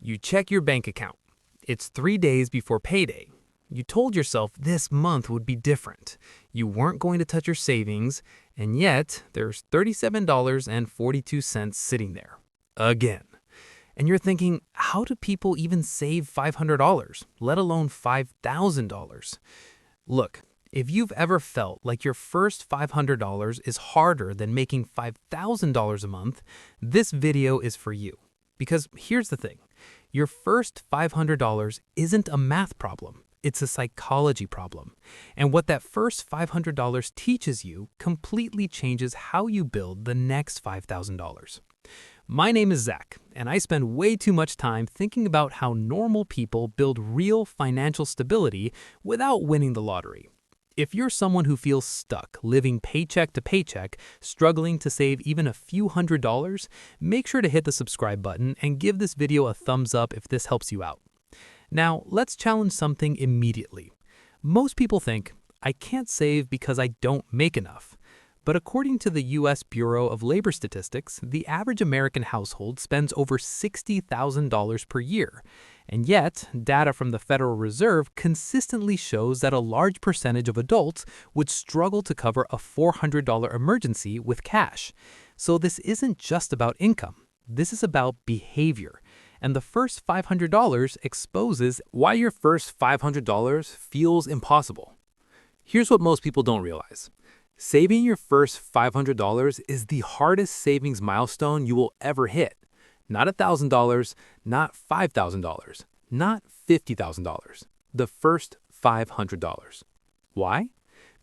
You check your bank account. It's 3 days before payday. You told yourself this month would be different. You weren't going to touch your savings, and yet there's $37.42 sitting there. Again. And you're thinking, how do people even save $500, let alone $5,000? Look, if you've ever felt like your first $500 is harder than making $5,000 a month, this video is for you. Because here's the thing, your first $500 isn't a math problem, it's a psychology problem. And what that first $500 teaches you completely changes how you build the next $5,000. My name is Zach, and I spend way too much time thinking about how normal people build real financial stability without winning the lottery. If you're someone who feels stuck, living paycheck to paycheck, struggling to save even a few $100s, make sure to hit the subscribe button and give this video a thumbs up if this helps you out. Now, let's challenge something immediately. Most people think, I can't save because I don't make enough. But according to the U.S. Bureau of Labor Statistics, the average American household spends over $60,000 per year. And yet, data from the Federal Reserve consistently shows that a large percentage of adults would struggle to cover a $400 emergency with cash. So this isn't just about income. This is about behavior. And the first $500 exposes why your first $500 feels impossible. Here's what most people don't realize. Saving your first $500 is the hardest savings milestone you will ever hit. Not $1,000, not $5,000, not $50,000. The first $500. Why?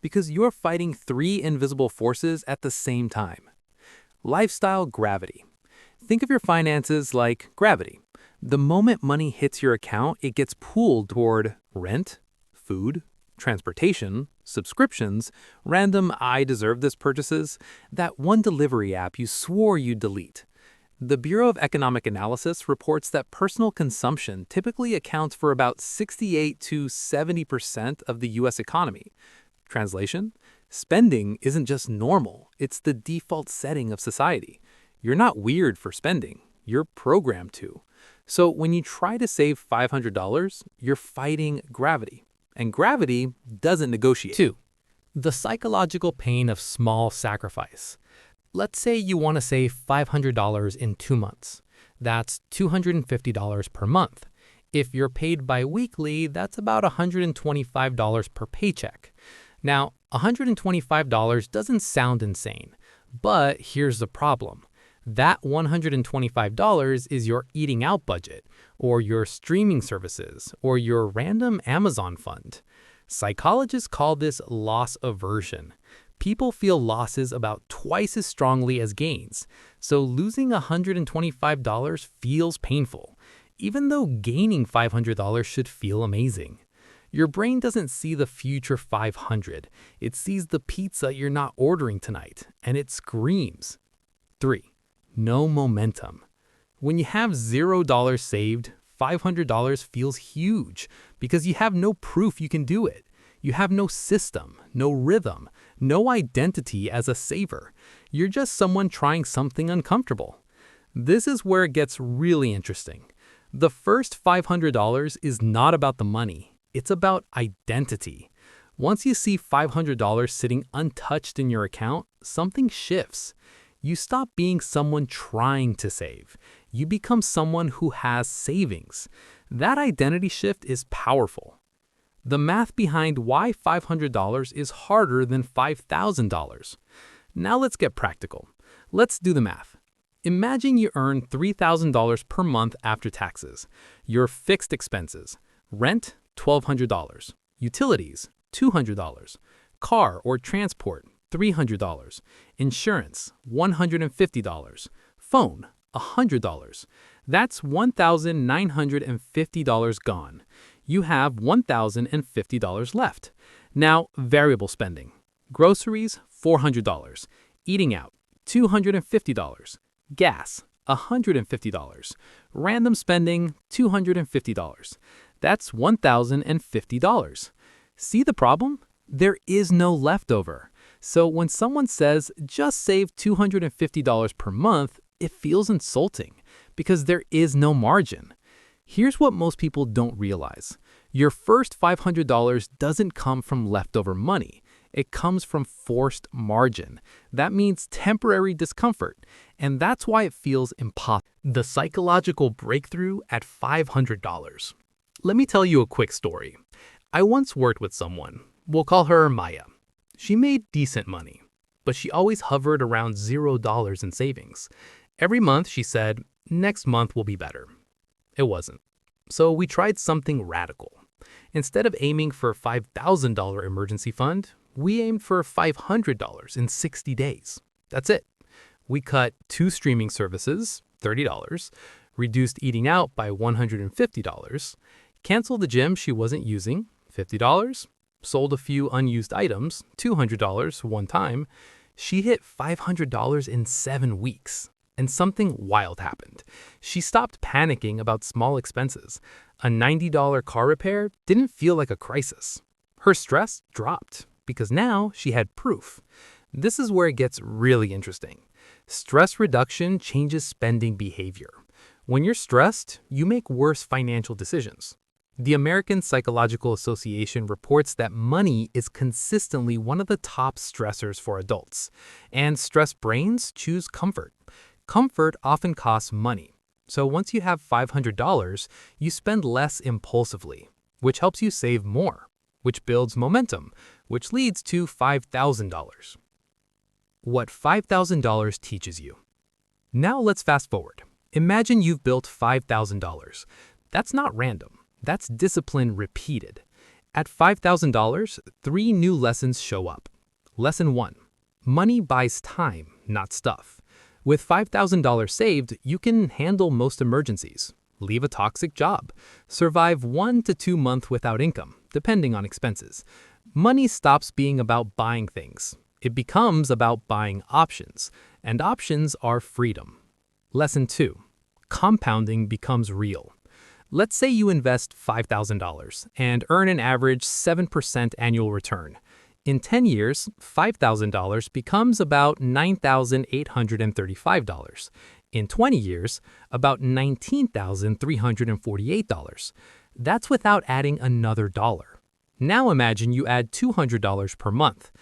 Because you're fighting three invisible forces at the same time. Lifestyle gravity. Think of your finances like gravity. The moment money hits your account, it gets pulled toward rent, food, transportation, subscriptions, random I deserve this purchases, that one delivery app you swore you'd delete. The Bureau of Economic Analysis reports that personal consumption typically accounts for about 68 to 70% of the U.S. economy. Translation? Spending isn't just normal, it's the default setting of society. You're not weird for spending, you're programmed to. So when you try to save $500, you're fighting gravity. And gravity doesn't negotiate. 2. The psychological pain of small sacrifice. Let's say you want to save $500 in 2 months. That's $250 per month. If you're paid bi-weekly, that's about $125 per paycheck. Now, $125 doesn't sound insane, but here's the problem. That $125 is your eating out budget, or your streaming services, or your random Amazon fund. Psychologists call this loss aversion. People feel losses about twice as strongly as gains, so losing $125 feels painful, even though gaining $500 should feel amazing. Your brain doesn't see the future $500, it sees the pizza you're not ordering tonight, and it screams. 3. No momentum. When you have $0 saved, $500 feels huge because you have no proof you can do it. You have no system, no rhythm, no identity as a saver. You're just someone trying something uncomfortable. This is where it gets really interesting. The first $500 is not about the money. It's about identity. Once you see $500 sitting untouched in your account, something shifts. You stop being someone trying to save. You become someone who has savings. That identity shift is powerful. The math behind why $500 is harder than $5,000. Now let's get practical. Let's do the math. Imagine you earn $3,000 per month after taxes. Your fixed expenses: rent, $1,200, utilities, $200, car or transport, $300, insurance, $150, phone, $100. That's $1,950 gone. You have $1,050 left. Now, variable spending. Groceries, $400. Eating out, $250. Gas, $150. Random spending, $250. That's $1,050. See the problem? There is no leftover. So when someone says, just save $250 per month, it feels insulting because there is no margin. Here's what most people don't realize. Your first $500 doesn't come from leftover money. It comes from forced margin. That means temporary discomfort, and that's why it feels impossible. The psychological breakthrough at $500. Let me tell you a quick story. I once worked with someone. We'll call her Maya. She made decent money, but she always hovered around $0 in savings. Every month she said, "Next month will be better." It wasn't. So we tried something radical. Instead of aiming for a $5,000 emergency fund, we aimed for $500 in 60 days. That's it. We cut 2 streaming services, $30, reduced eating out by $150, canceled the gym she wasn't using, $50, sold a few unused items, $200 one time. She hit $500 in 7 weeks. And something wild happened. She stopped panicking about small expenses. A $90 car repair didn't feel like a crisis. Her stress dropped because now she had proof. This is where it gets really interesting. Stress reduction changes spending behavior. When you're stressed, you make worse financial decisions. The American Psychological Association reports that money is consistently one of the top stressors for adults, and stressed brains choose comfort. Comfort often costs money. So once you have $500, you spend less impulsively, which helps you save more, which builds momentum, which leads to $5,000. What $5,000 teaches you. Now let's fast forward. Imagine you've built $5,000. That's not random. That's discipline repeated. At $5,000, 3 new lessons show up. Lesson 1. Money buys time, not stuff. With $5,000 saved, you can handle most emergencies, leave a toxic job, survive 1 to 2 months without income, depending on expenses. Money stops being about buying things. It becomes about buying options, and options are freedom. Lesson 2. Compounding becomes real. Let's say you invest $5,000 and earn an average 7% annual return. In 10 years, $5,000 becomes about $9,835. In 20 years, about $19,348. That's without adding another dollar. Now imagine you add $200 per month.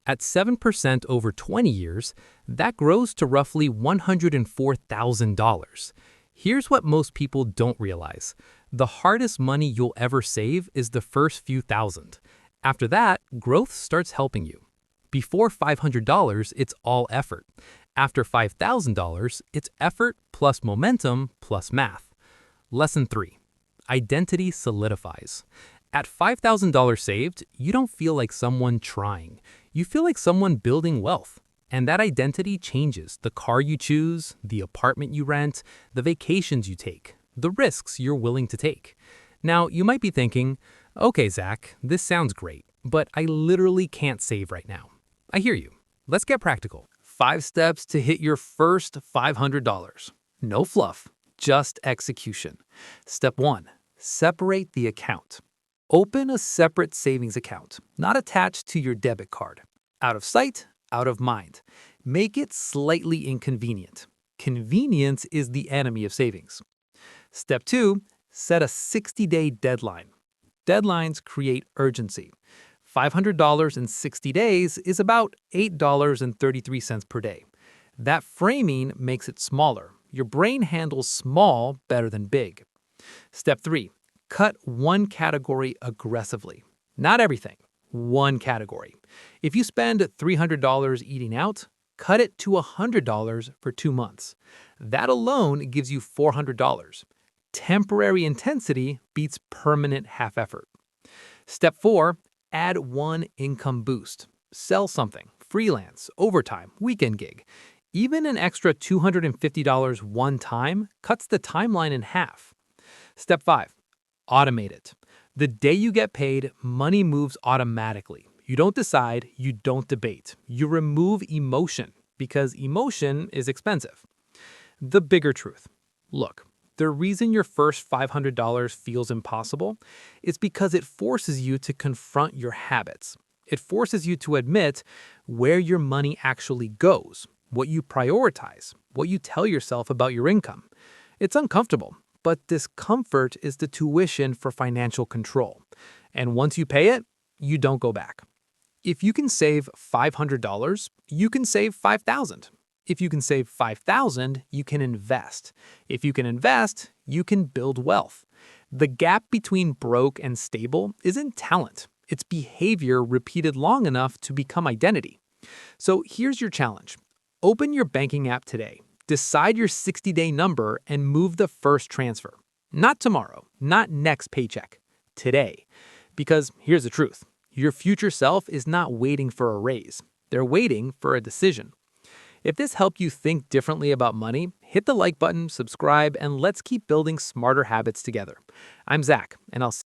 At 7% over 20 years, that grows to roughly $104,000. Here's what most people don't realize. The hardest money you'll ever save is the first few thousand. After that, growth starts helping you. Before $500, it's all effort. After $5,000, it's effort plus momentum plus math. Lesson 3. Identity solidifies. At $5,000 saved, you don't feel like someone trying. You feel like someone building wealth. And that identity changes the car you choose, the apartment you rent, the vacations you take, the risks you're willing to take. Now, you might be thinking, okay, Zach, this sounds great, but I literally can't save right now. I hear you. Let's get practical. 5 steps to hit your first $500. No fluff, just execution. Step 1. Separate the account. Open a separate savings account, not attached to your debit card. Out of sight, out of mind. Make it slightly inconvenient. Convenience is the enemy of savings. Step 2. Set a 60-day deadline. Deadlines create urgency. $500 in 60 days is about $8.33 per day. That framing makes it smaller. Your brain handles small better than big. Step 3. Cut one category aggressively. Not everything. One category. If you spend $300 eating out, cut it to $100 for 2 months. That alone gives you $400. Temporary intensity beats permanent half effort. Step 4. Add one income boost. Sell something, freelance, overtime, weekend gig. Even an extra $250 one time cuts the timeline in half. Step 5. Automate it. The day you get paid, money moves automatically. You don't decide, you don't debate. You remove emotion because emotion is expensive. The bigger truth. Look, the reason your first $500 feels impossible is because it forces you to confront your habits. It forces you to admit where your money actually goes, what you prioritize, what you tell yourself about your income. It's uncomfortable, but discomfort is the tuition for financial control. And once you pay it, you don't go back. If you can save $500, you can save $5,000. If you can save $5,000, you can invest. If you can invest, you can build wealth. The gap between broke and stable isn't talent. It's behavior repeated long enough to become identity. So here's your challenge. Open your banking app today. Decide your 60-day number and move the first transfer. Not tomorrow, not next paycheck. Today. Because here's the truth. Your future self is not waiting for a raise. They're waiting for a decision. If this helped you think differently about money, hit the like button, subscribe, and let's keep building smarter habits together. I'm Zach, and I'll see